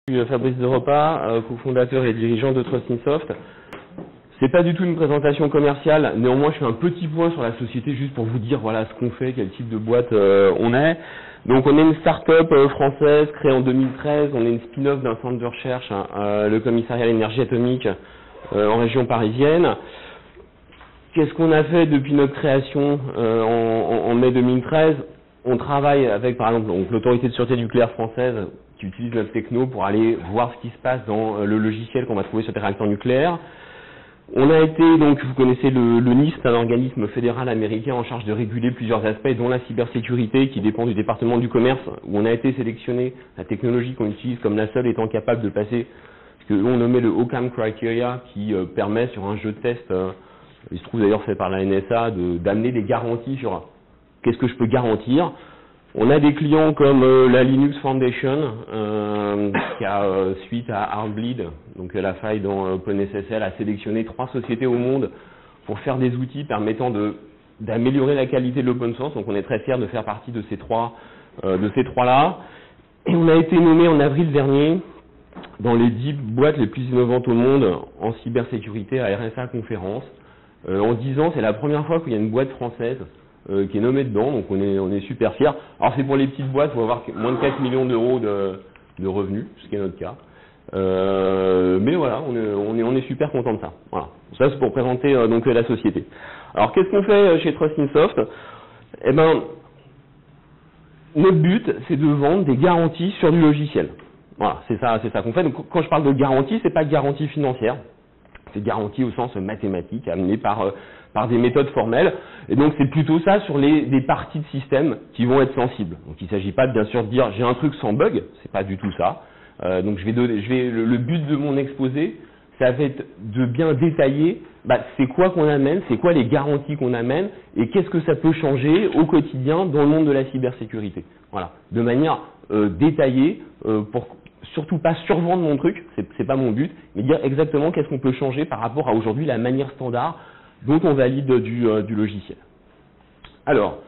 Je suis Fabrice de Repas, cofondateur et dirigeant de Trustinsoft. C'est pas du tout une présentation commerciale, néanmoins je fais un petit point sur la société juste pour vous dire voilà ce qu'on fait, quel type de boîte on est. Donc on est une start-up française créée en 2013, on est une spin-off d'un centre de recherche, le commissariat à l'énergie atomique en région parisienne. Qu'est-ce qu'on a fait depuis notre création en mai 2013? On travaille avec par exemple l'autorité de sûreté nucléaire française qui utilise notre techno pour aller voir ce qui se passe dans le logiciel qu'on va trouver sur des réacteurs nucléaires. On a été, donc vous connaissez le NIST, un organisme fédéral américain en charge de réguler plusieurs aspects, dont la cybersécurité qui dépend du département du commerce, où on a été sélectionné, la technologie qu'on utilise comme la seule étant capable de passer ce que l'on nommait le OCAM Criteria, qui permet sur un jeu de test, il se trouve d'ailleurs fait par la NSA, d'amener des garanties sur qu'est-ce que je peux garantir. On a des clients comme la Linux Foundation, qui a, suite à Heartbleed, donc la faille dans OpenSSL, a sélectionné 3 sociétés au monde pour faire des outils permettant d'améliorer la qualité de l'open source. Donc on est très fiers de faire partie de ces trois-là. Et on a été nommé en avril dernier dans les 10 boîtes les plus innovantes au monde en cybersécurité à RSA Conférence. En 10 ans, c'est la première fois qu'il y a une boîte française qui est nommé dedans, donc on est super fiers. Alors c'est pour les petites boîtes, il faut avoir moins de 4 millions d'euros de revenus, ce qui est notre cas. Mais voilà, on est super content de ça. Voilà. Ça c'est pour présenter donc la société. Alors qu'est-ce qu'on fait chez Trustinsoft? Eh ben, notre but c'est de vendre des garanties sur du logiciel. Voilà, c'est ça qu'on fait. Donc quand je parle de garantie, c'est pas garantie financière, c'est garantie au sens mathématique, amenée par des méthodes formelles, et donc c'est plutôt ça sur des parties de système qui vont être sensibles. Donc il ne s'agit pas bien sûr de dire j'ai un truc sans bug, c'est pas du tout ça. Donc le but de mon exposé, ça va être de bien détailler c'est quoi qu'on amène, c'est quoi les garanties qu'on amène, et qu'est-ce que ça peut changer au quotidien dans le monde de la cybersécurité. Voilà, de manière détaillée, pour surtout pas survendre mon truc, c'est pas mon but, mais dire exactement qu'est-ce qu'on peut changer par rapport à aujourd'hui la manière standard dont on valide du logiciel. Alors,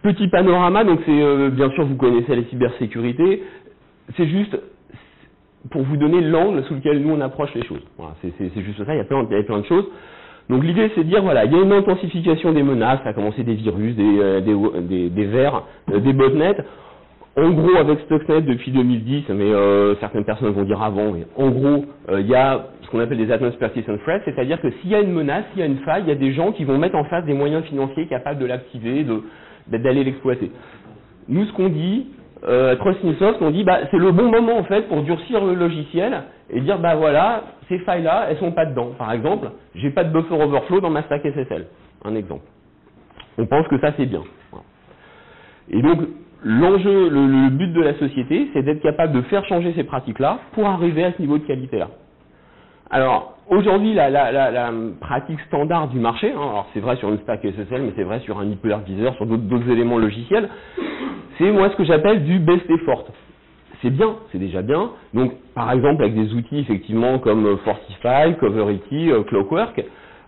petit panorama, donc c'est bien sûr vous connaissez la cybersécurité, c'est juste pour vous donner l'angle sous lequel nous on approche les choses. Voilà, c'est juste ça, il y a plein de choses. Donc l'idée c'est de dire voilà, il y a une intensification des menaces, à commencer des virus, des vers, des botnets. En gros, avec Stuxnet depuis 2010, mais certaines personnes vont dire avant, mais en gros, il y a ce qu'on appelle des Advanced Persistent Threats, c'est-à-dire que s'il y a une menace, s'il y a une faille, il y a des gens qui vont mettre en face des moyens financiers capables de l'activer, d'aller l'exploiter. Nous, ce qu'on dit, à Trustinsoft, on dit c'est le bon moment en fait pour durcir le logiciel et dire voilà, ces failles-là, elles sont pas dedans. Par exemple, j'ai pas de buffer overflow dans ma stack SSL. Un exemple. On pense que ça c'est bien. Voilà. Et donc, l'enjeu, le but de la société, c'est d'être capable de faire changer ces pratiques-là pour arriver à ce niveau de qualité-là. Alors, aujourd'hui, la pratique standard du marché, alors c'est vrai sur une stack SSL, mais c'est vrai sur un hyperviseur, sur d'autres éléments logiciels, c'est moi ce que j'appelle du best effort. C'est bien, c'est déjà bien. Donc, par exemple, avec des outils effectivement comme Fortify, Coverity, Clockwork,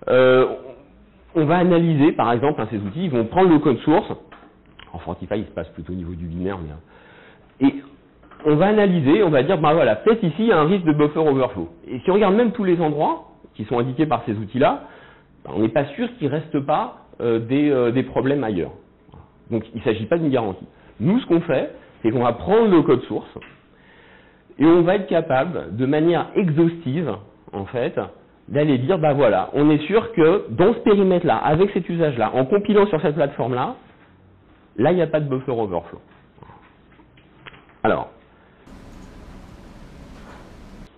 on va analyser, par exemple, ces outils, ils vont prendre le code source. En Fortify, il se passe plutôt au niveau du binaire, et on va analyser, on va dire, voilà, peut-être ici, il y a un risque de buffer overflow. Et si on regarde même tous les endroits qui sont indiqués par ces outils-là, on n'est pas sûr qu'il ne reste pas des problèmes ailleurs. Donc, il ne s'agit pas d'une garantie. Nous, ce qu'on fait, c'est qu'on va prendre le code source et on va être capable, de manière exhaustive, en fait, d'aller dire, voilà, on est sûr que dans ce périmètre-là, avec cet usage-là, en compilant sur cette plateforme-là, là, il n'y a pas de buffer overflow. Alors,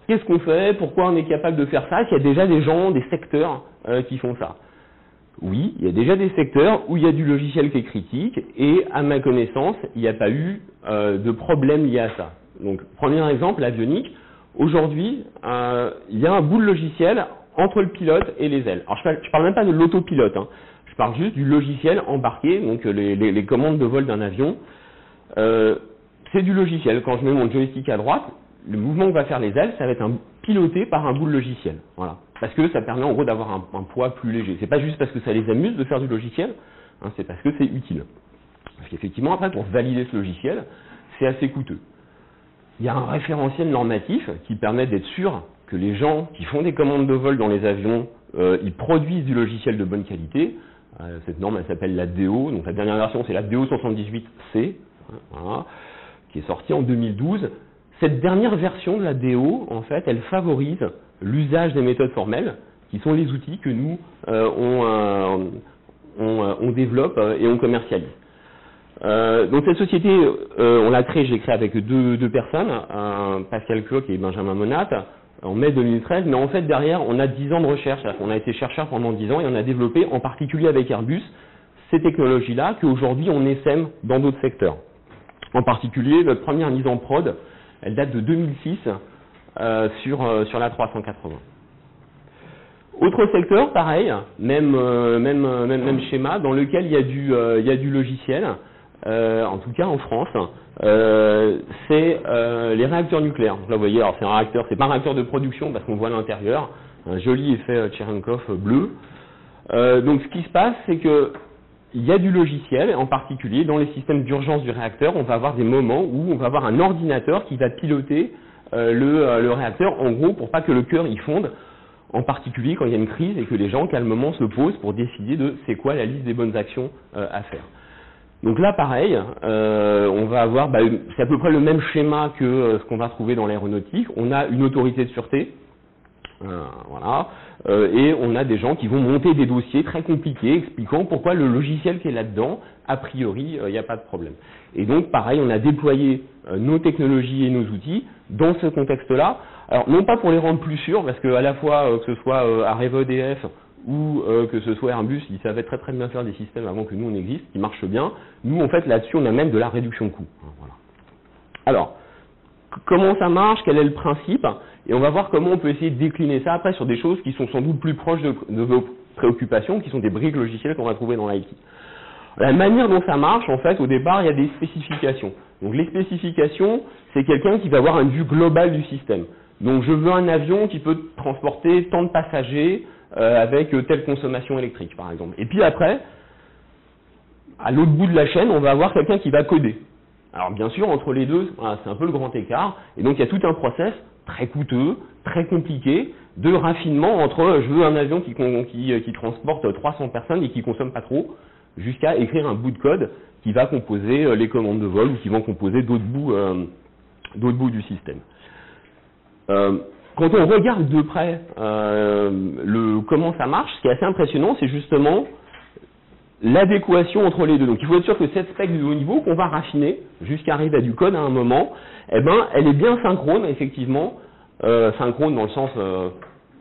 qu'est-ce qu'on fait? Pourquoi on est capable de faire ça? Il y a déjà des gens, des secteurs qui font ça. Oui, il y a déjà des secteurs où il y a du logiciel qui est critique et, à ma connaissance, il n'y a pas eu de problème lié à ça. Donc, premier exemple, l'avionique. Aujourd'hui, il y a un bout de logiciel entre le pilote et les ailes. Alors, je ne parle même pas de l'autopilote, Je parle juste du logiciel embarqué, donc les commandes de vol d'un avion. C'est du logiciel. Quand je mets mon joystick à droite, le mouvement que va faire les ailes, ça va être piloté par un bout de logiciel. Voilà. Parce que ça permet en gros d'avoir un poids plus léger. C'est pas juste parce que ça les amuse de faire du logiciel, c'est parce que c'est utile. Parce qu'effectivement, après, pour valider ce logiciel, c'est assez coûteux. il y a un référentiel normatif qui permet d'être sûr que les gens qui font des commandes de vol dans les avions, ils produisent du logiciel de bonne qualité. Cette norme, elle s'appelle la DO, donc la dernière version, c'est la DO 78C, voilà, qui est sortie en 2012. Cette dernière version de la DO, en fait, elle favorise l'usage des méthodes formelles, qui sont les outils que nous, on développe et on commercialise. Donc cette société, on l'a créée, je l'ai créée avec deux personnes, Pascal Cloc et Benjamin Monat, en mai 2013, mais en fait derrière on a 10 ans de recherche, on a été chercheurs pendant 10 ans et on a développé en particulier avec Airbus ces technologies-là qu'aujourd'hui on essaime dans d'autres secteurs. En particulier, notre première mise en prod, elle date de 2006 sur la 380. Autre secteur, pareil, même schéma, dans lequel il y a du logiciel, en tout cas en France, c'est les réacteurs nucléaires. Donc là, vous voyez, alors c'est pas un réacteur de production parce qu'on voit l'intérieur, un joli effet Cherenkov bleu. Donc ce qui se passe, c'est que il y a du logiciel, en particulier dans les systèmes d'urgence du réacteur, on va avoir des moments où on va avoir un ordinateur qui va piloter le réacteur, en gros, pour pas que le cœur y fonde. En particulier quand il y a une crise et que les gens calmement se posent pour décider de c'est quoi la liste des bonnes actions à faire. Donc là pareil, on va avoir, c'est à peu près le même schéma que ce qu'on va trouver dans l'aéronautique. On a une autorité de sûreté, voilà, et on a des gens qui vont monter des dossiers très compliqués expliquant pourquoi le logiciel qui est là-dedans, a priori, il n'y a pas de problème. Et donc pareil, on a déployé nos technologies et nos outils dans ce contexte-là. Alors non pas pour les rendre plus sûrs, parce que à la fois que ce soit Areva EDF ou que ce soit Airbus, ils savaient très très bien faire des systèmes avant que nous on existe, qui marchent bien. Nous en fait là-dessus on a même de la réduction de coûts. Voilà. Alors, comment ça marche, quel est le principe, et on va voir comment on peut essayer de décliner ça après sur des choses qui sont sans doute plus proches de vos préoccupations, qui sont des briques logicielles qu'on va trouver dans l'IT. La manière dont ça marche, en fait, au départ, il y a des spécifications. Donc les spécifications, c'est quelqu'un qui va avoir une vue globale du système. Donc je veux un avion qui peut transporter tant de passagers avec telle consommation électrique, par exemple. Et puis après, à l'autre bout de la chaîne, on va avoir quelqu'un qui va coder. Alors bien sûr, entre les deux, voilà, c'est un peu le grand écart. Et donc il y a tout un process très coûteux, très compliqué, de raffinement entre je veux un avion qui transporte 300 personnes et qui consomme pas trop, jusqu'à écrire un bout de code qui va composer les commandes de vol ou qui vont composer d'autres bouts du système. Quand on regarde de près comment ça marche, ce qui est assez impressionnant, c'est justement l'adéquation entre les deux. Donc il faut être sûr que cette spec du haut niveau qu'on va raffiner jusqu'à arriver à du code à un moment, eh ben, elle est bien synchrone, effectivement, synchrone dans le sens,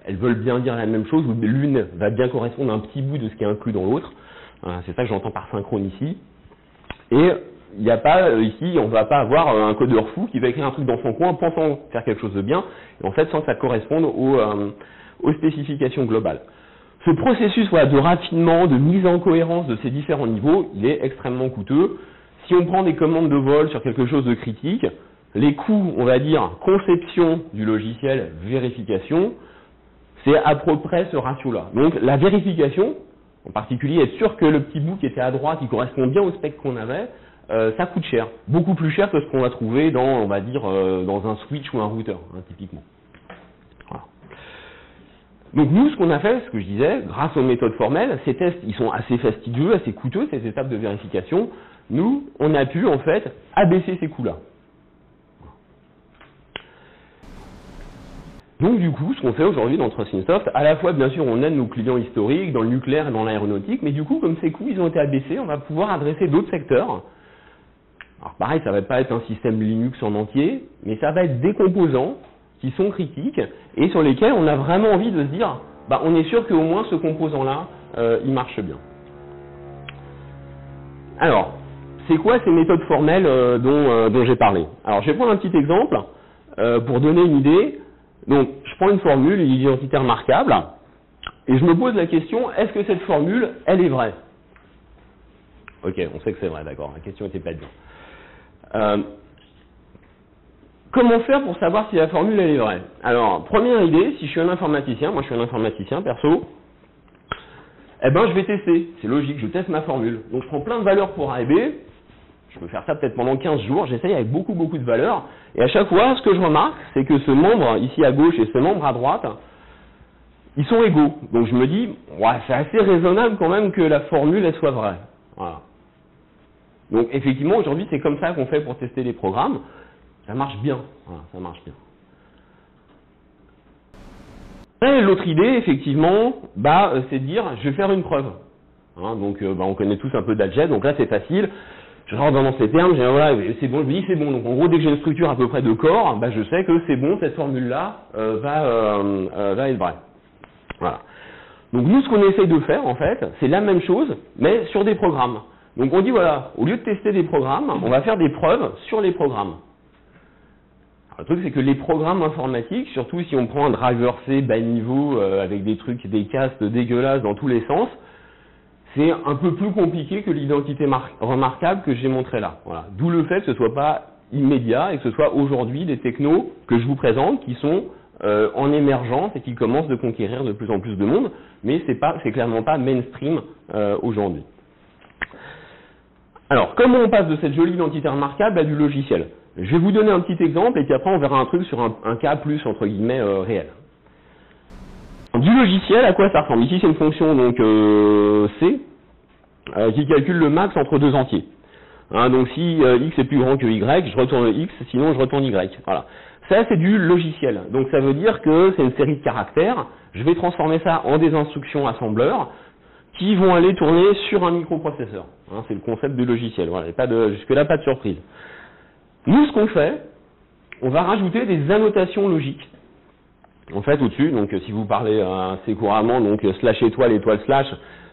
elles veulent bien dire la même chose, où l'une va bien correspondre à un petit bout de ce qui est inclus dans l'autre. C'est ça que j'entends par synchrone ici. Et il n'y a pas, ici, on ne va pas avoir un codeur fou qui va écrire un truc dans son coin pensant faire quelque chose de bien, et en fait sans que ça corresponde aux spécifications globales. Ce processus de raffinement, de mise en cohérence de ces différents niveaux, il est extrêmement coûteux. Si on prend des commandes de vol sur quelque chose de critique, les coûts, on va dire, conception du logiciel, vérification, c'est à peu près ce ratio-là. Donc la vérification, en particulier être sûr que le petit bout qui était à droite, il correspond bien au spec qu'on avait, ça coûte cher. Beaucoup plus cher que ce qu'on va trouver dans, on va dire, dans un switch ou un routeur, typiquement. Voilà. Donc nous, ce qu'on a fait, ce que je disais, grâce aux méthodes formelles, ces tests, ils sont assez fastidieux, assez coûteux, ces étapes de vérification. Nous, on a pu, en fait, abaisser ces coûts-là. Donc du coup, ce qu'on fait aujourd'hui dans TrustInSoft, à la fois, bien sûr, on aide nos clients historiques dans le nucléaire et dans l'aéronautique, mais du coup, comme ces coûts, ils ont été abaissés, on va pouvoir adresser d'autres secteurs. Alors pareil, ça ne va pas être un système Linux en entier, mais ça va être des composants qui sont critiques et sur lesquels on a vraiment envie de se dire, on est sûr qu'au moins ce composant-là, il marche bien. Alors, c'est quoi ces méthodes formelles dont j'ai parlé? Alors, je vais prendre un petit exemple pour donner une idée. Donc, je prends une formule, une identité remarquable, et je me pose la question, est-ce que cette formule, elle est vraie? Ok, on sait que c'est vrai, d'accord, la question n'était pas bien. Comment faire pour savoir si la formule, elle est vraie? Alors, première idée, si je suis un informaticien, moi je suis un informaticien, perso, je vais tester, c'est logique, je teste ma formule. Donc, je prends plein de valeurs pour A et B, Je peux faire ça peut-être pendant 15 jours, j'essaye avec beaucoup de valeurs, et à chaque fois, ce que je remarque, c'est que ce membre ici à gauche et ce membre à droite, ils sont égaux. Donc je me dis, ouais, c'est assez raisonnable quand même que la formule, elle soit vraie. Voilà. Donc effectivement, aujourd'hui, c'est comme ça qu'on fait pour tester les programmes. Ça marche bien. Voilà, ça marche bien. Et l'autre idée, effectivement, c'est de dire, je vais faire une preuve. Hein, donc, on connaît tous un peu d'algèbre, donc là, c'est facile. Je rentre dans ces termes, voilà, c'est bon, je me dis c'est bon. Donc en gros, dès que j'ai une structure à peu près de corps, je sais que c'est bon, cette formule-là va être vraie. Voilà. Donc nous, ce qu'on essaye de faire, en fait, c'est la même chose, mais sur des programmes. Donc on dit, voilà, au lieu de tester des programmes, on va faire des preuves sur les programmes. Alors, le truc, c'est que les programmes informatiques, surtout si on prend un driver C bas niveau, avec des trucs, des castes dégueulasses dans tous les sens, c'est un peu plus compliqué que l'identité remarquable que j'ai montré là. Voilà. D'où le fait que ce soit pas immédiat et que ce soit aujourd'hui des technos que je vous présente qui sont en émergence et qui commencent de conquérir de plus en plus de monde, mais c'est clairement pas mainstream aujourd'hui. Alors, comment on passe de cette jolie identité remarquable à du logiciel? Je vais vous donner un petit exemple et puis après on verra un truc sur un cas plus entre guillemets réel. Du logiciel, à quoi ça ressemble? Ici, c'est une fonction donc C qui calcule le max entre deux entiers. Hein, donc si x est plus grand que y, je retourne x, sinon je retourne y. Voilà. Ça, c'est du logiciel. Donc ça veut dire que c'est une série de caractères. Je vais transformer ça en des instructions assembleurs qui vont aller tourner sur un microprocesseur. Hein, c'est le concept du logiciel. Voilà, jusque-là, pas de surprise. Nous, ce qu'on fait, on va rajouter des annotations logiques. En fait, au-dessus, donc si vous parlez assez couramment, donc slash étoile, étoile slash,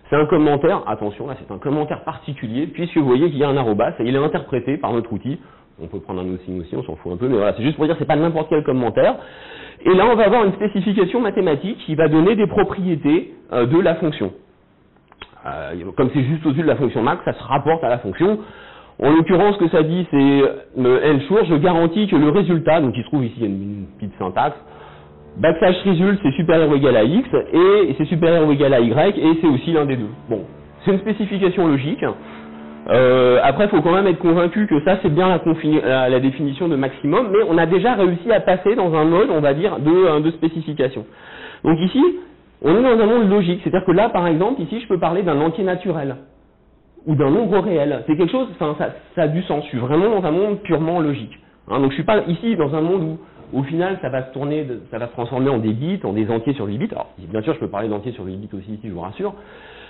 c'est un commentaire, attention, là c'est un commentaire particulier, puisque vous voyez qu'il y a un arrobas, et il est interprété par notre outil. On peut prendre un autre signe aussi, on s'en fout un peu, mais voilà, c'est juste pour dire que c'est pas n'importe quel commentaire. Et là, on va avoir une spécification mathématique qui va donner des propriétés de la fonction. Comme c'est juste au-dessus de la fonction max, ça se rapporte à la fonction. En l'occurrence, ce que ça dit, c'est ensure, je garantis que le résultat, donc il se trouve ici, il y a une petite syntaxe, backslash result, c'est supérieur ou égal à x, et c'est supérieur ou égal à y, et c'est aussi l'un des deux. Bon, c'est une spécification logique. Après, il faut quand même être convaincu que ça, c'est bien la définition de maximum, mais on a déjà réussi à passer dans un mode, on va dire, de spécification. Donc ici, on est dans un monde logique, c'est-à-dire que là, par exemple, ici, je peux parler d'un entier naturel, ou d'un nombre réel. C'est quelque chose, ça a du sens, je suis vraiment dans un monde purement logique. Hein, donc je suis pas ici dans un monde où, au final, ça va se transformer en des bits, en des entiers sur 8 bits. Alors, bien sûr, je peux parler d'entiers sur 8 bits aussi ici, je vous rassure.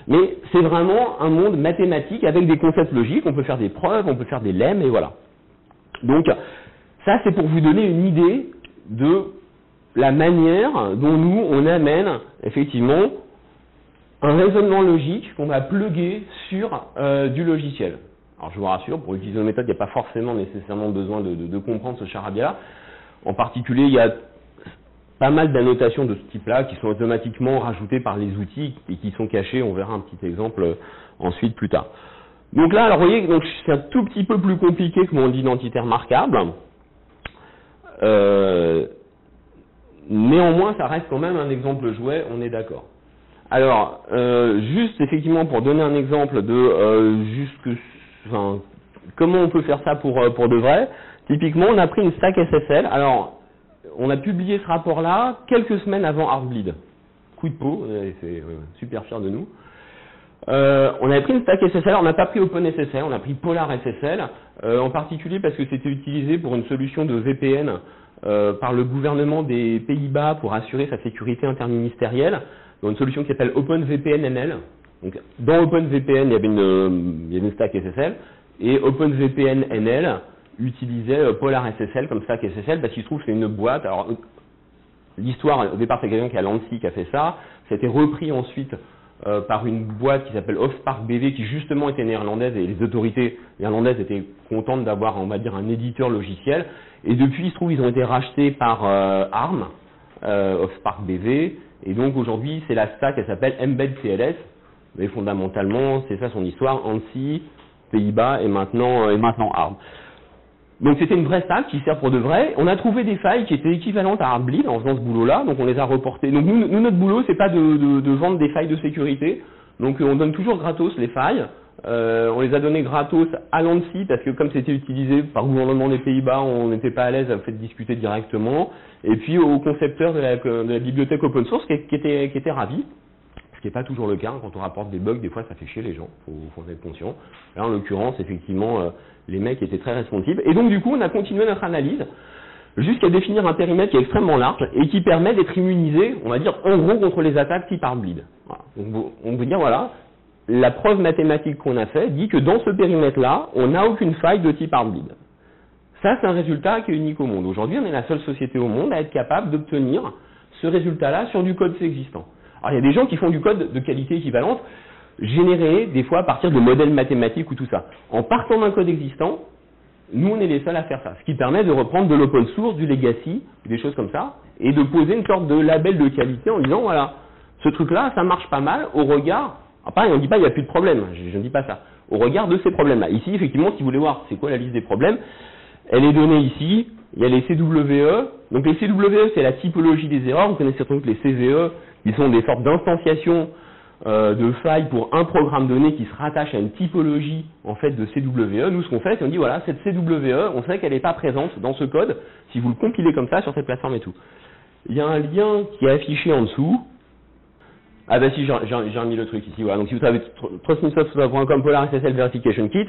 Mais c'est vraiment un monde mathématique avec des concepts logiques. On peut faire des preuves, on peut faire des lemmes, et voilà. Donc, ça, c'est pour vous donner une idée de la manière dont nous, on amène, effectivement, un raisonnement logique qu'on va plugger sur du logiciel. Alors, je vous rassure, pour utiliser une méthode, il n'y a pas forcément nécessairement besoin de comprendre ce charabia. En particulier, il y a pas mal d'annotations de ce type-là qui sont automatiquement rajoutées par les outils et qui sont cachées. On verra un petit exemple ensuite plus tard. Donc là, alors vous voyez, donc c'est un tout petit peu plus compliqué que mon identité remarquable. Néanmoins, ça reste quand même un exemple jouet, on est d'accord. Alors, juste effectivement pour donner un exemple de comment on peut faire ça pour de vrai. Typiquement, on a pris une stack SSL. Alors, on a publié ce rapport-là quelques semaines avant Heartbleed. Coup de peau, c'est super fier de nous. On avait pris une stack SSL, on n'a pas pris OpenSSL, on a pris PolarSSL, en particulier parce que c'était utilisé pour une solution de VPN par le gouvernement des Pays-Bas pour assurer sa sécurité interministérielle, dans une solution qui s'appelle OpenVPN-NL. Donc, dans OpenVPN, il y avait une stack SSL, et OpenVPN-NL utilisait PolarSSL comme stack SSL parce qu'il se trouve que c'est une boîte. Alors, l'histoire, au départ, c'est quelqu'un qui a l'ANSI qui a fait ça. Ça a été repris ensuite par une boîte qui s'appelle Offspark BV qui justement était néerlandaise et les autorités néerlandaises étaient contentes d'avoir, on va dire, un éditeur logiciel. Et depuis, il se trouve, ils ont été rachetés par ARM, Offspark BV. Et donc aujourd'hui, c'est la stack, elle s'appelle Embed CLS. Mais fondamentalement, c'est ça son histoire, ANSI, Pays-Bas et maintenant ARM. Donc c'était une vraie stack qui sert pour de vrai. On a trouvé des failles qui étaient équivalentes à Heartbleed en faisant ce boulot-là, donc on les a reportées. Donc nous notre boulot, c'est pas de vendre des failles de sécurité. Donc on donne toujours gratos les failles. On les a donnés gratos à l'ANSSI parce que comme c'était utilisé par le gouvernement des Pays-Bas, on n'était pas à l'aise à le fait de discuter directement. Et puis aux concepteurs de la bibliothèque open source qui étaient ravis. Ce qui n'est pas toujours le cas. Quand on rapporte des bugs, des fois ça fait chier les gens. Faut en être conscient. Là en l'occurrence, effectivement, les mecs étaient très responsives. Et donc du coup, on a continué notre analyse jusqu'à définir un périmètre qui est extrêmement large et qui permet d'être immunisé, on va dire, en gros, contre les attaques type Heartbleed. Voilà. Donc, on peut dire, voilà, la preuve mathématique qu'on a fait dit que dans ce périmètre-là, on n'a aucune faille de type Heartbleed. Ça, c'est un résultat qui est unique au monde. Aujourd'hui, on est la seule société au monde à être capable d'obtenir ce résultat-là sur du code existant. Alors, il y a des gens qui font du code de qualité équivalente, généré, des fois, à partir de modèles mathématiques ou tout ça. En partant d'un code existant, nous, on est les seuls à faire ça, ce qui permet de reprendre de l'open source, du legacy, des choses comme ça, et de poser une sorte de label de qualité en disant, voilà, ce truc-là, ça marche pas mal au regard, après, on ne dit pas il n'y a plus de problème, je ne dis pas ça, au regard de ces problèmes-là. Ici, effectivement, si vous voulez voir c'est quoi la liste des problèmes, elle est donnée ici, il y a les CWE, donc les CWE, c'est la typologie des erreurs, vous connaissez surtout que les CVE, ils sont des sortes d'instanciations de failles pour un programme donné qui se rattache à une typologie en fait de CWE. Nous, ce qu'on fait, c'est on dit voilà, cette CWE, on sait qu'elle n'est pas présente dans ce code si vous le compilez comme ça sur cette plateforme et tout. Il y a un lien qui est affiché en dessous. Ah bah si, j'ai remis le truc ici. Voilà. Donc si vous savez trustmesoft.com Polar SSL Verification Kit.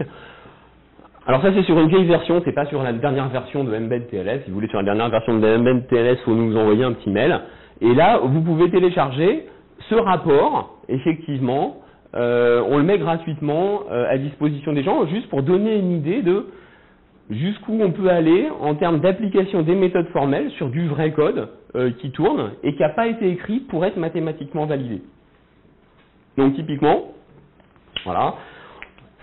Alors ça c'est sur une vieille version, c'est pas sur la dernière version de Mbed TLS. Si vous voulez sur la dernière version de Mbed TLS, il faut nous envoyer un petit mail. Et là, vous pouvez télécharger ce rapport, effectivement, on le met gratuitement à disposition des gens, juste pour donner une idée de jusqu'où on peut aller en termes d'application des méthodes formelles sur du vrai code qui tourne et qui n'a pas été écrit pour être mathématiquement validé. Donc typiquement, voilà,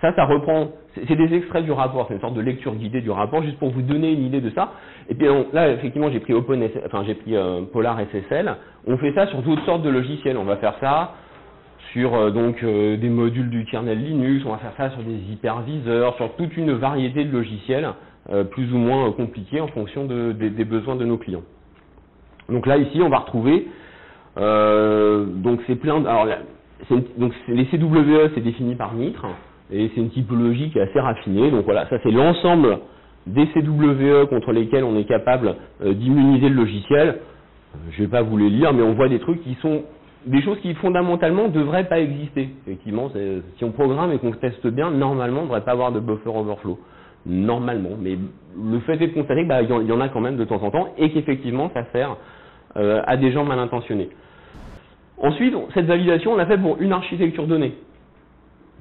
ça reprend, c'est des extraits du rapport, c'est une sorte de lecture guidée du rapport, juste pour vous donner une idée de ça. Et puis là, effectivement, j'ai pris Polar SSL. On fait ça sur d'autres sortes de logiciels. On va faire ça sur des modules du kernel Linux, on va faire ça sur des hyperviseurs, sur toute une variété de logiciels plus ou moins compliqués en fonction des besoins de nos clients. Donc là, ici, on va retrouver donc c'est plein. Alors donc les CWE, c'est défini par Nitre. Et c'est une typologie qui est assez raffinée. Donc voilà, ça c'est l'ensemble des CWE contre lesquels on est capable d'immuniser le logiciel. Je ne vais pas vous les lire, mais on voit des trucs qui sont des choses qui fondamentalement ne devraient pas exister. Effectivement, si on programme et qu'on teste bien, normalement on ne devrait pas avoir de buffer overflow. Normalement. Mais le fait est de constater qu'il y en a quand même de temps en temps et qu'effectivement ça sert à des gens mal intentionnés. Ensuite, cette validation, on l'a fait pour une architecture donnée.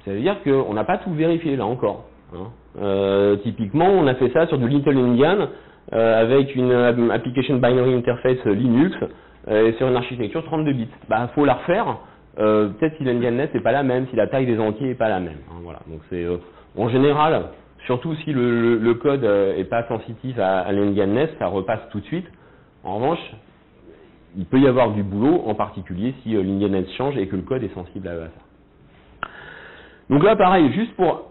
Ça veut dire qu'on n'a pas tout vérifié là encore. Hein. Typiquement, on a fait ça sur du Little Indian avec une Application Binary Interface Linux sur une architecture 32 bits. Faut la refaire. Peut-être si l'IndianNet n'est pas la même, si la taille des entiers n'est pas la même. Hein, voilà. Donc c'est en général, surtout si le code n'est pas sensitif à l'IndianNet, ça repasse tout de suite. En revanche, il peut y avoir du boulot, en particulier si l'IndianNet change et que le code est sensible à ça. Donc là, pareil, juste pour,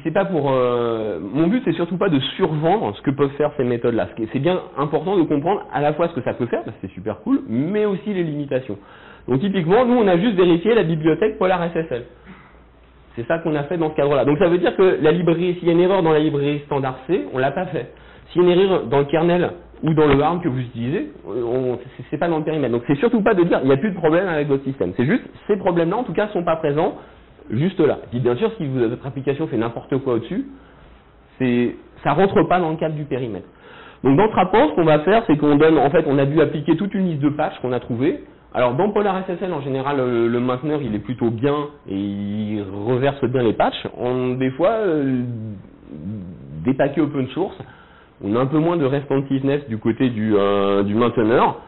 c'est pas pour, mon but c'est surtout pas de survendre ce que peuvent faire ces méthodes-là. C'est bien important de comprendre à la fois ce que ça peut faire, parce que c'est super cool, mais aussi les limitations. Donc typiquement, nous on a juste vérifié la bibliothèque Polar SSL. C'est ça qu'on a fait dans ce cadre-là. Donc ça veut dire que la librairie, s'il y a une erreur dans la librairie standard C, on l'a pas fait. S'il y a une erreur dans le kernel ou dans le ARM que vous utilisez, c'est pas dans le périmètre. Donc c'est surtout pas de dire il n'y a plus de problème avec votre système. C'est juste ces problèmes-là en tout cas sont pas présents. Juste là. Et bien sûr, si votre application fait n'importe quoi au-dessus, ça rentre pas dans le cadre du périmètre. Donc dans ce rapport, ce qu'on va faire, c'est qu'on donne, en fait, on a dû appliquer toute une liste de patchs qu'on a trouvés. Alors dans Polar SSL, en général, le mainteneur, il est plutôt bien et il reverse bien les patchs. Des fois, des paquets open source, on a un peu moins de responsiveness du côté du mainteneur.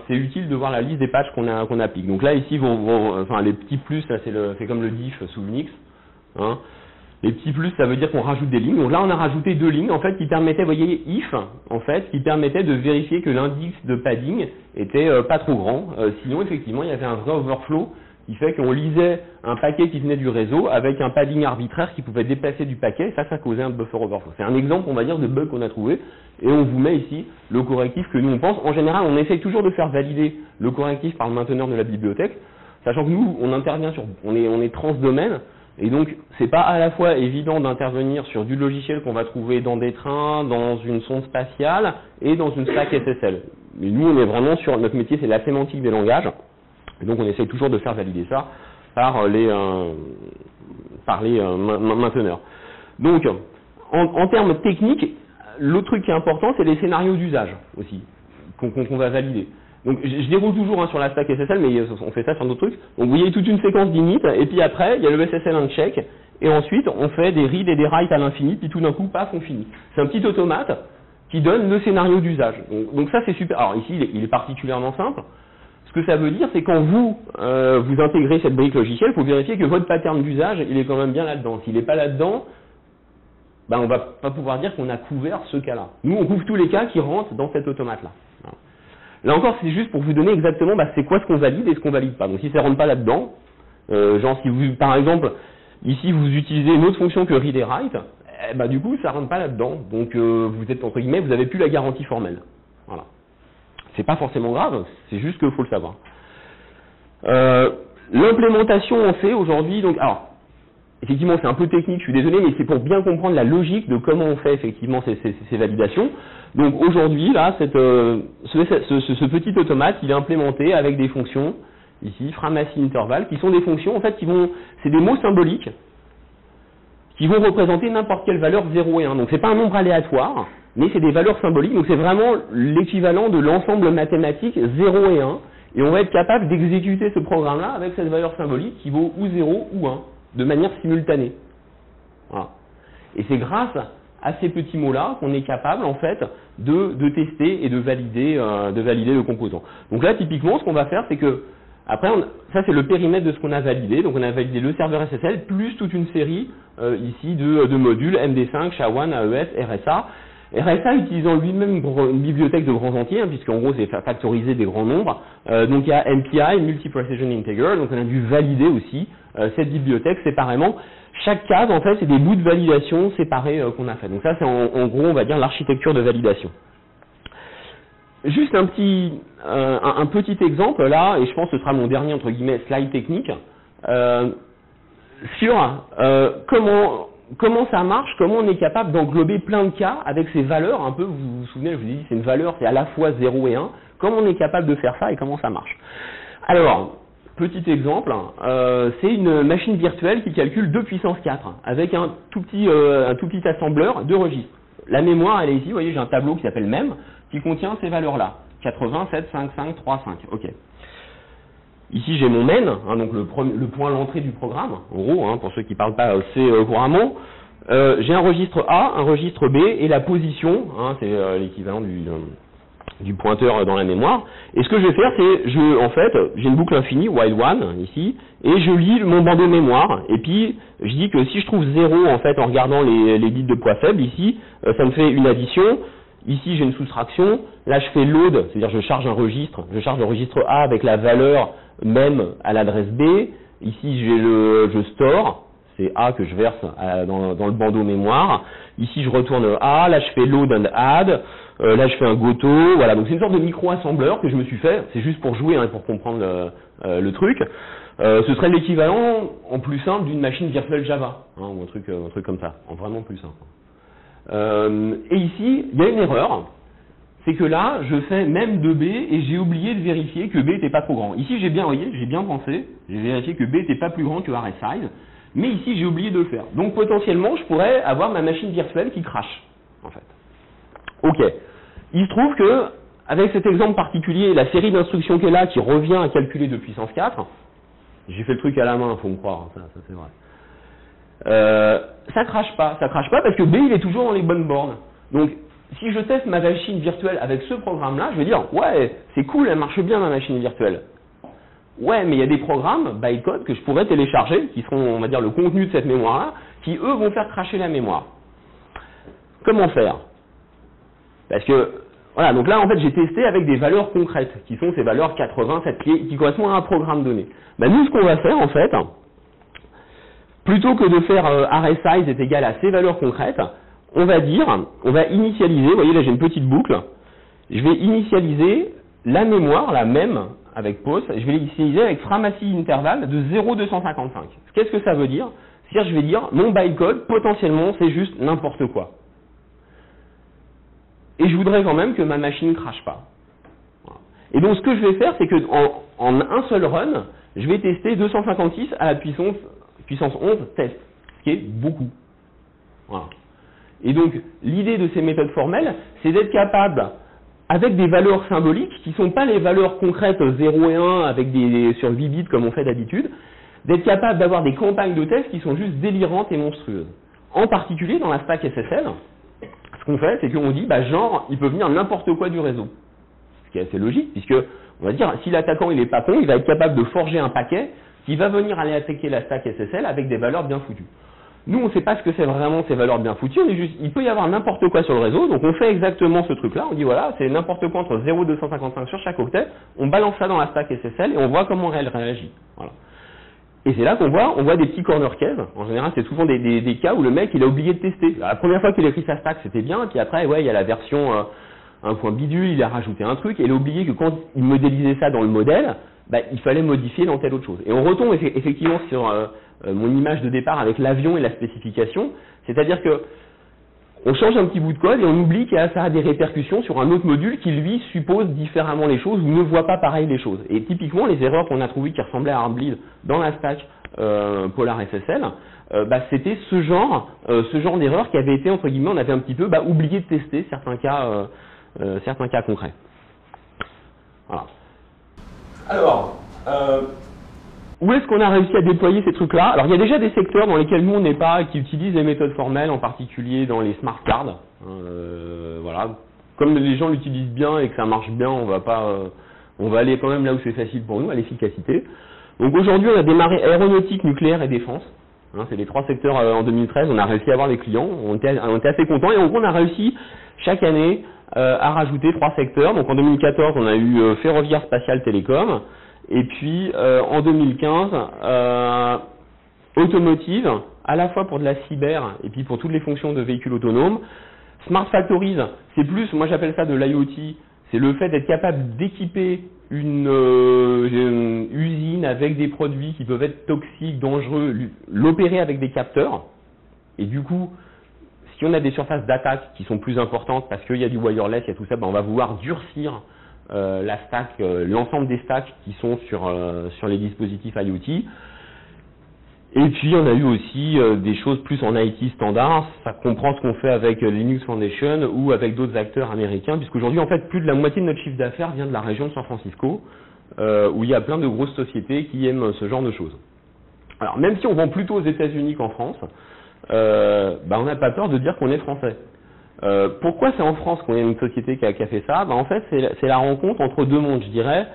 C'est utile de voir la liste des patchs qu'on applique. Donc là, ici, enfin, les petits plus, là, c'est comme le diff sous Unix. Hein. Les petits plus, ça veut dire qu'on rajoute des lignes. Donc là, on a rajouté 2 lignes, en fait, qui permettaient, vous voyez, if, en fait, qui permettait de vérifier que l'indice de padding était pas trop grand. Sinon, effectivement, il y avait un vrai overflow qui fait qu'on lisait un paquet qui venait du réseau avec un padding arbitraire qui pouvait déplacer du paquet. Ça causait un buffer overflow. C'est un exemple, on va dire, de bug qu'on a trouvé. Et on vous met ici le correctif que nous on pense. En général, on essaye toujours de faire valider le correctif par le mainteneur de la bibliothèque, sachant que nous, on intervient on est transdomaine. Et donc, c'est pas à la fois évident d'intervenir sur du logiciel qu'on va trouver dans des trains, dans une sonde spatiale et dans une stack SSL. Mais nous, on est vraiment sur notre métier, c'est la sémantique des langages. Et donc, on essaye toujours de faire valider ça par les mainteneurs. Donc, en termes techniques, l'autre truc qui est important, c'est les scénarios d'usage aussi, qu'on va valider. Donc, je déroule toujours sur la stack SSL, mais on fait ça sur d'autres trucs. Donc, vous voyez toute une séquence d'init, et puis après, il y a le SSL uncheck, et ensuite, on fait des reads et des writes à l'infini, puis tout d'un coup, paf, on finit. C'est un petit automate qui donne le scénario d'usage. Donc ça, c'est super. Alors ici, il est particulièrement simple. Ce que ça veut dire, c'est quand vous intégrez cette brique logicielle, il faut vérifier que votre pattern d'usage, il est quand même bien là-dedans. S'il n'est pas là-dedans, on va pas pouvoir dire qu'on a couvert ce cas-là. Nous, on couvre tous les cas qui rentrent dans cet automate-là. Là encore, c'est juste pour vous donner exactement c'est quoi ce qu'on valide et ce qu'on valide pas. Donc si ça rentre pas là-dedans, genre si vous, par exemple, ici vous utilisez une autre fonction que read et write, du coup ça rentre pas là-dedans. Donc vous êtes entre guillemets, vous n'avez plus la garantie formelle. Voilà. C'est pas forcément grave, c'est juste qu'il faut le savoir. L'implémentation on fait aujourd'hui, donc alors effectivement c'est un peu technique, je suis désolé, mais c'est pour bien comprendre la logique de comment on fait effectivement ces validations. Donc aujourd'hui, là, ce petit automate, il est implémenté avec des fonctions, ici, Framacy Interval, qui sont des fonctions, en fait, c'est des mots symboliques, qui vont représenter n'importe quelle valeur 0 et 1. Donc c'est pas un nombre aléatoire, mais c'est des valeurs symboliques, donc c'est vraiment l'équivalent de l'ensemble mathématique 0 et 1, et on va être capable d'exécuter ce programme-là avec cette valeur symbolique qui vaut ou 0 ou 1, de manière simultanée. Voilà. Et c'est grâce à ces petits mots-là qu'on est capable, en fait, de tester et de valider le composant. Donc là, typiquement, ce qu'on va faire, c'est que, après, ça c'est le périmètre de ce qu'on a validé. Donc on a validé le serveur SSL, plus toute une série, ici, de modules, MD5, SHA-1, AES, RSA. RSA utilisant lui-même une bibliothèque de grands entiers, puisqu'en gros, c'est factoriser des grands nombres. Donc il y a MPI, Multi Precision Integer, donc on a dû valider aussi cette bibliothèque séparément. Chaque case, en fait, c'est des bouts de validation séparés qu'on a fait. Donc ça, c'est en gros, on va dire, l'architecture de validation. Juste un petit exemple là, et je pense que ce sera mon dernier, entre guillemets, slide technique, sur comment ça marche, comment on est capable d'englober plein de cas avec ces valeurs, un peu, vous vous souvenez, je vous ai dit, c'est une valeur, c'est à la fois 0 et 1, comment on est capable de faire ça et comment ça marche. Alors, petit exemple, c'est une machine virtuelle qui calcule 2 puissance 4 avec un tout petit assembleur de registres. La mémoire, elle est ici, vous voyez, j'ai un tableau qui s'appelle MEM qui contient ces valeurs-là. 80, 7, 5, 5, 3, 5. Ok. Ici, j'ai mon main, donc le point à l'entrée du programme, en gros, pour ceux qui ne parlent pas C couramment. J'ai un registre A, un registre B et la position, c'est l'équivalent du pointeur dans la mémoire. Et ce que je vais faire, c'est, en fait, j'ai une boucle infinie, while one, ici, et je lis mon bandeau mémoire, et puis je dis que si je trouve 0, en fait, en regardant les bits de poids faible, ici, ça me fait une addition, ici j'ai une soustraction, là je fais load, c'est-à-dire je charge le registre A avec la valeur même à l'adresse B, ici je store, c'est A que je verse dans le bandeau mémoire, ici je retourne A, là je fais load and add, là je fais un goto, voilà, donc c'est une sorte de micro-assembleur que je me suis fait, c'est juste pour jouer et pour comprendre le truc. Ce serait l'équivalent en plus simple d'une machine virtuelle Java, ou un truc comme ça, en vraiment plus simple. Et ici, il y a une erreur, c'est que là, je fais même de B et j'ai oublié de vérifier que B n'était pas trop grand. Ici, j'ai bien pensé, j'ai vérifié que B n'était pas plus grand que RSize, mais ici, j'ai oublié de le faire. Donc potentiellement, je pourrais avoir ma machine virtuelle qui crache, en fait. Ok. Il se trouve que, avec cet exemple particulier, la série d'instructions qui est là, qui revient à calculer 2 puissance 4, j'ai fait le truc à la main, faut me croire, ça c'est vrai. Ça crache pas parce que B il est toujours dans les bonnes bornes. Donc si je teste ma machine virtuelle avec ce programme-là, je vais dire ouais, c'est cool, elle marche bien ma machine virtuelle. Ouais, mais il y a des programmes bytecode que je pourrais télécharger, qui seront, on va dire, le contenu de cette mémoire-là, qui eux vont faire cracher la mémoire. Comment faire? Parce que voilà, donc là en fait j'ai testé avec des valeurs concrètes, qui sont ces valeurs 80, 7 qui correspondent à un programme donné. Nous ce qu'on va faire en fait, plutôt que de faire RSize est égal à ces valeurs concrètes, on va initialiser, vous voyez là j'ai une petite boucle, je vais initialiser la mémoire, la même, avec pause, je vais l'initialiser avec Framacy Interval de 0,255. Qu'est-ce que ça veut dire? C'est-à-dire, je vais dire, mon bytecode, potentiellement, c'est juste n'importe quoi. Et je voudrais quand même que ma machine ne crache pas. Voilà. Et donc, ce que je vais faire, c'est que en un seul run, je vais tester 256 à la puissance 11 tests, ce qui est beaucoup. Voilà. Et donc, l'idée de ces méthodes formelles, c'est d'être capable, avec des valeurs symboliques, qui ne sont pas les valeurs concrètes 0 et 1 avec sur 8 bits comme on fait d'habitude, d'être capable d'avoir des campagnes de tests qui sont juste délirantes et monstrueuses. En particulier, dans la stack SSL, ce qu'on fait, c'est qu'on dit, genre, il peut venir n'importe quoi du réseau. Ce qui est assez logique, puisque, on va dire, si l'attaquant il est pas con, il va être capable de forger un paquet qui va venir aller attaquer la stack SSL avec des valeurs bien foutues. Nous, on ne sait pas ce que c'est vraiment ces valeurs bien foutues, on est juste, il peut y avoir n'importe quoi sur le réseau, donc on fait exactement ce truc-là, on dit voilà, c'est n'importe quoi entre 0 et 255 sur chaque octet, on balance ça dans la stack SSL et on voit comment elle réagit. Voilà. Et c'est là qu'on voit des petits corner cases. En général, c'est souvent des cas où le mec, il a oublié de tester. La première fois qu'il a écrit sa stack, c'était bien, puis après, ouais, il y a la version 1.bidule, il a rajouté un truc, et il a oublié que quand il modélisait ça dans le modèle, il fallait modifier dans telle autre chose. Et on retombe effectivement sur mon image de départ avec l'avion et la spécification, c'est-à-dire que on change un petit bout de code et on oublie que ça a des répercussions sur un autre module qui, lui, suppose différemment les choses ou ne voit pas pareil les choses. Et typiquement, les erreurs qu'on a trouvées qui ressemblaient à Heartbleed dans la stack Polar SSL, c'était ce genre d'erreur qui avait été, entre guillemets, on avait un petit peu oublié de tester certains cas concrets. Voilà. Alors, où est-ce qu'on a réussi à déployer ces trucs-là? Alors, il y a déjà des secteurs dans lesquels nous, on n'est pas, qui utilisent les méthodes formelles, en particulier dans les smart cards. Voilà. Comme les gens l'utilisent bien et que ça marche bien, on va aller quand même là où c'est facile pour nous, à l'efficacité. Donc, aujourd'hui, on a démarré aéronautique, nucléaire et défense. C'est les 3 secteurs en 2013. On a réussi à avoir des clients. On était assez contents. Et en gros, on a réussi, chaque année, à rajouter 3 secteurs. Donc, en 2014, on a eu ferroviaire, spatial, télécom. Et puis, en 2015, automotive, à la fois pour de la cyber et puis pour toutes les fonctions de véhicules autonomes. Smart Factories, c'est plus, moi j'appelle ça de l'IoT, c'est le fait d'être capable d'équiper une usine avec des produits qui peuvent être toxiques, dangereux, l'opérer avec des capteurs. Et du coup, si on a des surfaces d'attaque qui sont plus importantes parce qu'il y a du wireless, il y a tout ça, on va vouloir durcir la stack, l'ensemble des stacks qui sont sur les dispositifs IoT. Et puis on a eu aussi des choses plus en IT standard, ça comprend ce qu'on fait avec Linux Foundation ou avec d'autres acteurs américains, puisqu'aujourd'hui en fait plus de la moitié de notre chiffre d'affaires vient de la région de San Francisco, où il y a plein de grosses sociétés qui aiment ce genre de choses. Alors même si on vend plutôt aux États-Unis qu'en France, on n'a pas peur de dire qu'on est français. Pourquoi c'est en France qu'on a une société qui a fait ça? En fait, c'est la rencontre entre deux mondes, je dirais,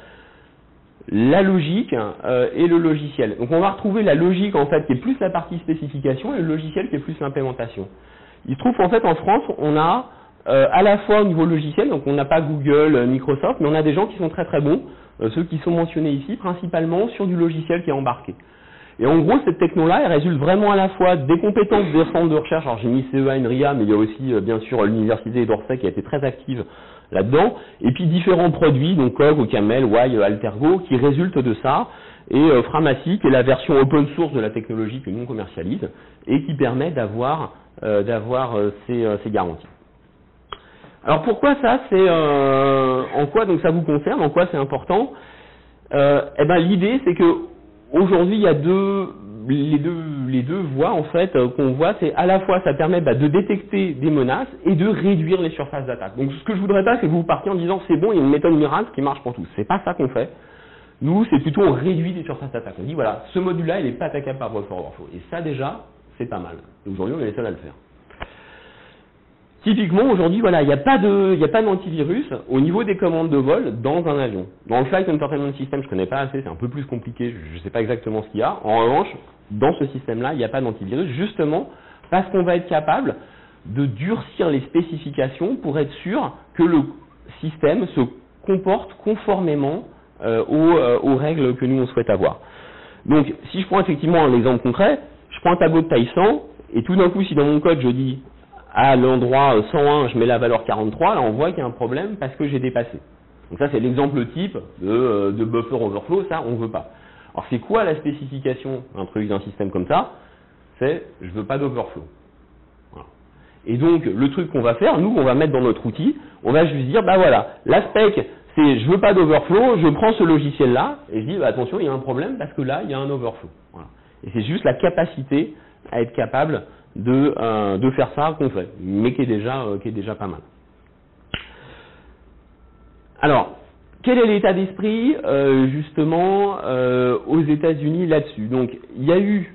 la logique et le logiciel. Donc on va retrouver la logique en fait qui est plus la partie spécification et le logiciel qui est plus l'implémentation. Il se trouve qu'en fait en France, on a à la fois au niveau logiciel, donc on n'a pas Google, Microsoft, mais on a des gens qui sont très très bons, ceux qui sont mentionnés ici, principalement sur du logiciel qui est embarqué. Et en gros, cette techno-là, elle résulte vraiment à la fois des compétences des centres de recherche. Alors j'ai mis CEA, INRIA, mais il y a aussi bien sûr l'université d'Orsay qui a été très active là-dedans. Et puis différents produits, donc Cog, Ocaml, Y, Altergo, qui résultent de ça. Et Framacy, qui est la version open source de la technologie que nous on commercialise et qui permet d'avoir ces garanties. Alors pourquoi ça? C'est en quoi donc ça vous concerne? En quoi c'est important? L'idée c'est que aujourd'hui, il y a les deux voies en fait qu'on voit, c'est à la fois ça permet de détecter des menaces et de réduire les surfaces d'attaque. Donc ce que je voudrais pas, c'est que vous partiez en disant c'est bon, il y a une méthode miracle qui marche pour tous. C'est pas ça qu'on fait. Nous, c'est plutôt on réduit les surfaces d'attaque. On dit voilà, ce module-là, il n'est pas attaquable par brute force overflow. Et ça déjà, c'est pas mal. Aujourd'hui, on est les seuls à le faire. Typiquement, aujourd'hui, voilà, il n'y a pas d'antivirus au niveau des commandes de vol dans un avion. Dans le Flight Entertainment System, je ne connais pas assez, c'est un peu plus compliqué, je ne sais pas exactement ce qu'il y a. En revanche, dans ce système-là, il n'y a pas d'antivirus, justement parce qu'on va être capable de durcir les spécifications pour être sûr que le système se comporte conformément aux règles que nous, on souhaite avoir. Donc, si je prends effectivement un exemple concret, je prends un tableau de taille 100, et tout d'un coup, si dans mon code, je dis à l'endroit 101, je mets la valeur 43, là on voit qu'il y a un problème parce que j'ai dépassé. Donc ça c'est l'exemple type de buffer overflow, ça on ne veut pas. Alors c'est quoi la spécification d'un truc d'un système comme ça? c'est je veux pas d'overflow. Voilà. Et donc, le truc qu'on va faire, nous, on va mettre dans notre outil, on va juste dire, bah voilà, la spec, c'est je veux pas d'overflow, je prends ce logiciel-là, et je dis, bah, attention, il y a un problème parce que là, il y a un overflow. Voilà. Et c'est juste la capacité à être capable de faire ça qu'on fait, mais qui est déjà pas mal. Alors, quel est l'état d'esprit justement aux États-Unis là-dessus? Donc, il y a eu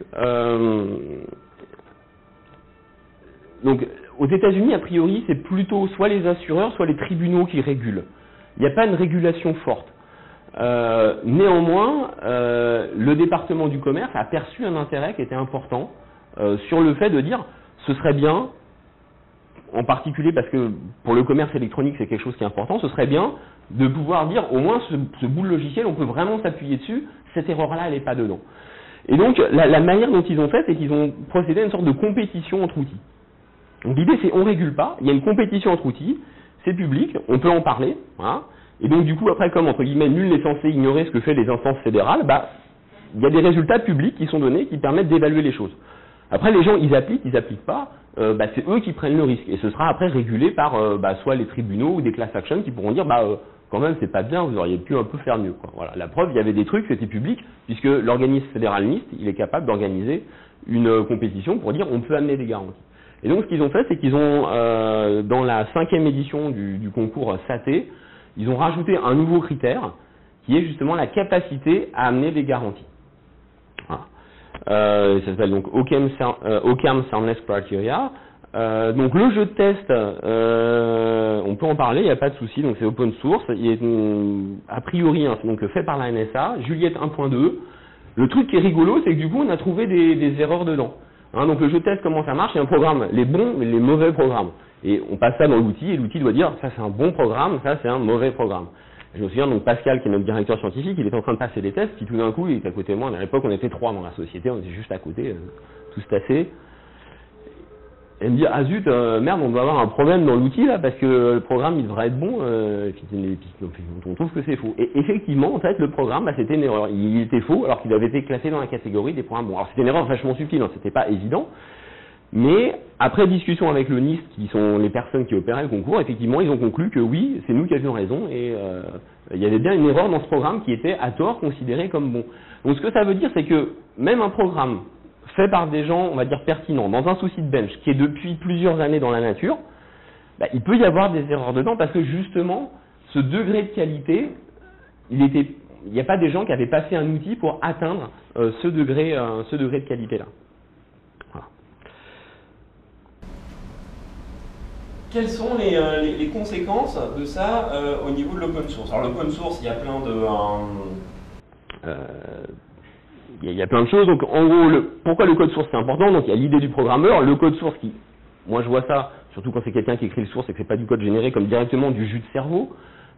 donc aux États-Unis, a priori, c'est plutôt soit les assureurs, soit les tribunaux qui régulent. Il n'y a pas une régulation forte. Néanmoins, le département du commerce a perçu un intérêt qui était important sur le fait de dire ce serait bien, en particulier parce que pour le commerce électronique c'est quelque chose qui est important, ce serait bien de pouvoir dire au moins ce bout de logiciel on peut vraiment s'appuyer dessus, cette erreur-là elle n'est pas dedans. Et donc la manière dont ils ont fait c'est qu'ils ont procédé à une sorte de compétition entre outils. Donc l'idée c'est on régule pas, il y a une compétition entre outils, c'est public, on peut en parler, voilà. Et donc du coup après comme entre guillemets nul n'est censé ignorer ce que fait les instances fédérales, bah il y a des résultats publics qui sont donnés qui permettent d'évaluer les choses. Après les gens ils appliquent pas, c'est eux qui prennent le risque et ce sera après régulé par soit les tribunaux ou des class actions qui pourront dire quand même c'est pas bien, vous auriez pu un peu faire mieux quoi. Voilà, la preuve il y avait des trucs c'était public puisque l'organisme fédéral NIST il est capable d'organiser une compétition pour dire on peut amener des garanties. Et donc ce qu'ils ont fait c'est qu'ils ont dans la 5e édition du concours SAT ils ont rajouté un nouveau critère qui est justement la capacité à amener des garanties. Voilà. Ça s'appelle donc Occam Soundness Criteria. Donc le jeu de test, on peut en parler, il n'y a pas de souci, donc c'est open source, il est a priori c'est donc fait par la NSA, Juliette 1.2. Le truc qui est rigolo, c'est que du coup on a trouvé des erreurs dedans. Donc le jeu de test, comment ça marche? Il y a un programme, les bons et les mauvais programmes. Et on passe ça dans l'outil, et l'outil doit dire ça c'est un bon programme, ça c'est un mauvais programme. Je me souviens donc Pascal, qui est notre directeur scientifique, il était en train de passer des tests, puis tout d'un coup, il était à côté de moi. À l'époque, on était 3 dans la société, on était juste à côté, tous tassés. Et il me dit ah zut, merde, on doit avoir un problème dans l'outil là, parce que le programme il devrait être bon. Et puis on trouve que c'est faux. Et effectivement, en fait, le programme, c'était une erreur. Il était faux, alors qu'il avait été classé dans la catégorie des programmes bons. Alors c'était une erreur vachement subtile, c'était pas évident. Mais après discussion avec le NIST, qui sont les personnes qui opéraient le concours, effectivement, ils ont conclu que oui, c'est nous qui avions raison et il y avait bien une erreur dans ce programme qui était à tort considéré comme bon. Donc ce que ça veut dire, c'est que même un programme fait par des gens, on va dire pertinents, dans un souci de bench, qui est depuis plusieurs années dans la nature, il peut y avoir des erreurs dedans parce que justement, ce degré de qualité, il n'y a pas des gens qui avaient passé un outil pour atteindre ce degré de qualité-là. Quelles sont les conséquences de ça au niveau de l'open source? Alors l'open source, il y a plein de plein de choses. Donc en gros, pourquoi le code source c'est important? Donc il y a l'idée du programmeur, le code source qui, moi je vois ça, surtout quand c'est quelqu'un qui écrit le source et que c'est pas du code généré comme directement du jus de cerveau.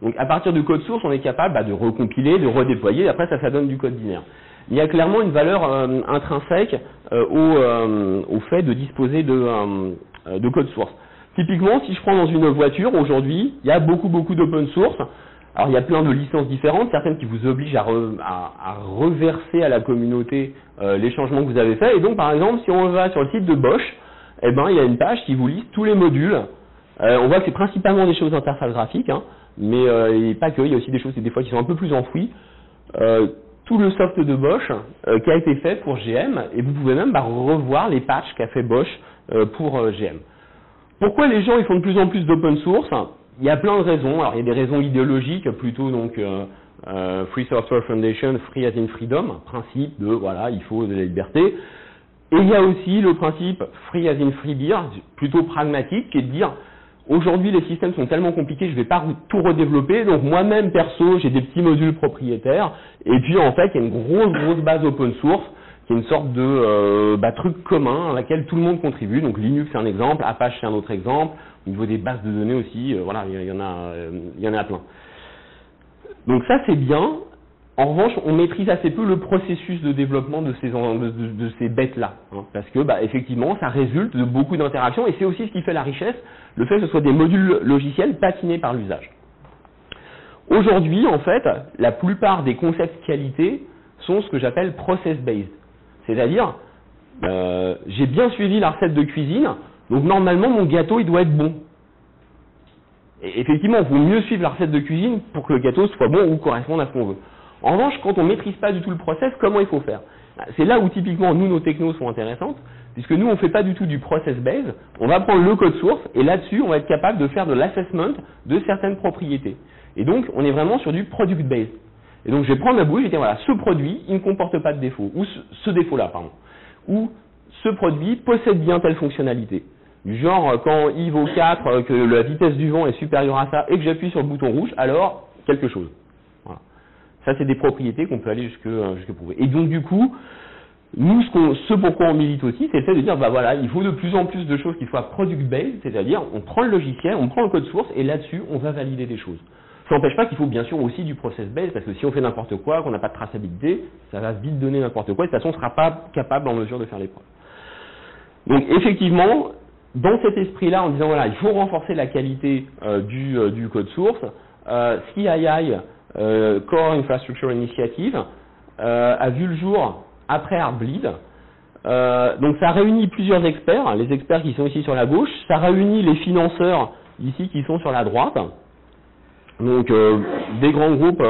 Donc à partir du code source, on est capable de recompiler, de redéployer, et après ça donne du code binaire. Il y a clairement une valeur intrinsèque au fait de disposer de code source. Typiquement, si je prends dans une voiture, aujourd'hui, il y a beaucoup d'open source. Alors, il y a plein de licences différentes, certaines qui vous obligent à reverser à la communauté les changements que vous avez faits. Et donc, par exemple, si on va sur le site de Bosch, il y a une page qui vous liste tous les modules. On voit que c'est principalement des choses d'interface graphique, mais pas que, il y a aussi des choses des fois qui sont un peu plus enfouies. Tout le soft de Bosch qui a été fait pour GM, et vous pouvez même revoir les patchs qu'a fait Bosch pour GM. Pourquoi les gens ils font de plus en plus d'open source? Il y a plein de raisons. Alors il y a des raisons idéologiques, plutôt donc Free Software Foundation, Free as in Freedom, principe de voilà, il faut de la liberté. Et il y a aussi le principe Free as in Free Beer, plutôt pragmatique, qui est de dire aujourd'hui les systèmes sont tellement compliqués, je ne vais pas tout redévelopper, donc moi-même perso j'ai des petits modules propriétaires, et puis en fait il y a une grosse base open source, qui est une sorte de truc commun à laquelle tout le monde contribue. Donc Linux c'est un exemple, Apache c'est un autre exemple, au niveau des bases de données aussi, voilà, il y en a plein. Donc ça c'est bien. En revanche, on maîtrise assez peu le processus de développement de ces bêtes-là, parce que effectivement, ça résulte de beaucoup d'interactions, et c'est aussi ce qui fait la richesse, le fait que ce soit des modules logiciels patinés par l'usage. Aujourd'hui, en fait, la plupart des concepts qualité sont ce que j'appelle process-based, c'est-à-dire j'ai bien suivi la recette de cuisine, donc normalement mon gâteau il doit être bon. Et effectivement, il vaut mieux suivre la recette de cuisine pour que le gâteau soit bon ou corresponde à ce qu'on veut. En revanche, quand on ne maîtrise pas du tout le process, comment il faut faire? C'est là où typiquement nous, nos technos sont intéressantes, puisque nous, on ne fait pas du tout du process base, on va prendre le code source et là-dessus, on va être capable de faire de l'assessment de certaines propriétés. Et donc, on est vraiment sur du product base. Et donc, je vais prendre ma bouille et je vais dire, voilà, ce produit, il ne comporte pas de défaut, ou ce défaut-là, pardon, ou ce produit possède bien telle fonctionnalité. Du genre, quand I vaut 4, que la vitesse du vent est supérieure à ça et que j'appuie sur le bouton rouge, alors quelque chose. Voilà. Ça, c'est des propriétés qu'on peut aller jusque prouver. Et donc, du coup, nous, ce pourquoi on milite aussi, c'est le fait de dire, bah voilà, il faut de plus en plus de choses qui soient product-based, c'est-à-dire, on prend le logiciel, on prend le code source et là-dessus, on va valider des choses. Ça n'empêche pas qu'il faut bien sûr aussi du process-based, parce que si on fait n'importe quoi, qu'on n'a pas de traçabilité, ça va vite donner n'importe quoi, et de toute façon, on ne sera pas capable en mesure de faire les preuves. Donc, effectivement, dans cet esprit-là, en disant voilà, il faut renforcer la qualité du code source, CII, Core Infrastructure Initiative, a vu le jour après Heartbleed. Donc ça réunit plusieurs experts, les experts qui sont ici sur la gauche, ça réunit les financeurs ici qui sont sur la droite. Donc des grands groupes,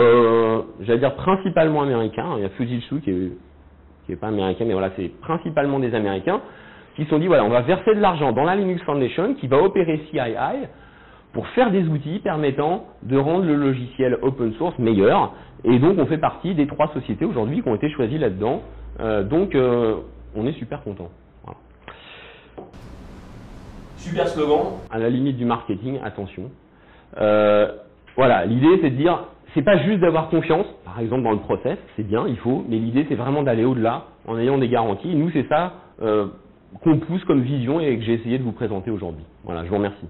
j'allais dire principalement américains. Il y a Fujitsu qui est pas américain, mais voilà, c'est principalement des Américains qui se sont dit voilà, on va verser de l'argent dans la Linux Foundation qui va opérer CII pour faire des outils permettant de rendre le logiciel open source meilleur. Et donc on fait partie des 3 sociétés aujourd'hui qui ont été choisies là-dedans. Donc on est super content. Voilà. Super slogan, à la limite du marketing, attention. Voilà, l'idée c'est de dire, c'est pas juste d'avoir confiance, par exemple dans le process, c'est bien, il faut, mais l'idée c'est vraiment d'aller au-delà en ayant des garanties. Nous c'est ça qu'on pousse comme vision et que j'ai essayé de vous présenter aujourd'hui. Voilà, je vous remercie.